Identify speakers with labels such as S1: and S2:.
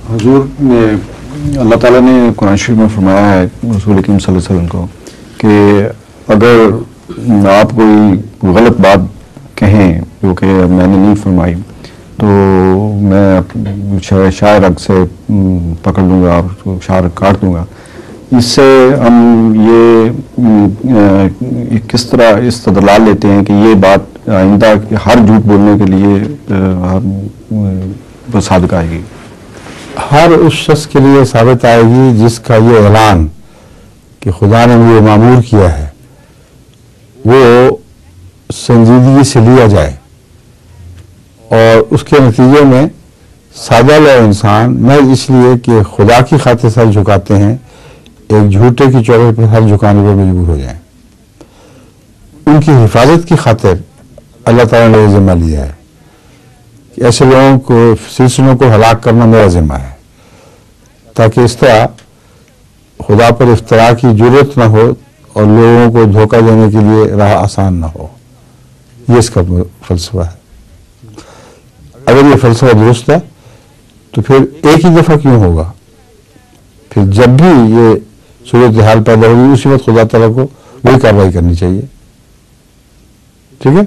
S1: حضور نے اللہ تعالیٰ نے قرآن شریف میں فرمایا ہے رسول اکرم صلی اللہ علیہ وسلم کو کہ اگر آپ کوئی غلط بات کہیں جو کہ میں نے نہیں فرمائی تو میں شاہ رگ سے پکڑ لوں گا اور شاہ کاٹ دوں گا. اس سے ہم یہ کس طرح استدلال لیتے ہیں کہ یہ بات آئندہ ہر جھوٹ بولنے کے لیے صادق آئے گی؟
S2: ہر اس شخص کے لیے ثابت آئے گی جس کا یہ اعلان کہ خدا نے مجھے معمور کیا ہے وہ سنجیدگی سے لیا جائے، اور اس کے نتیجے میں سادہ لو انسان محض اس لیے کہ خدا کی خاطر سر جھکاتے ہیں ایک جھوٹے کی چوکٹ پر سر جھکانے پر مجبور ہو جائیں. ان کی حفاظت کی خاطر اللہ تعالیٰ نے یہ ذمہ لیا ہے کہ ایسے لوگوں کو سلسلوں کو ہلاک کرنا میرا ذمہ ہے، تاکہ اس طرح خدا پر افطراء کی جرت نہ ہو اور لوگوں کو دھوکہ دینے کے لیے راہ آسان نہ ہو. یہ اس کا فلسفہ ہے. اگر یہ فلسفہ درست ہے تو پھر ایک ہی دفعہ کیوں ہوگا؟ پھر جب بھی یہ صورتحال پیدا ہوگی اسی وقت خدا تعالیٰ کو وہی کارروائی کرنی چاہیے. ٹھیک ہے.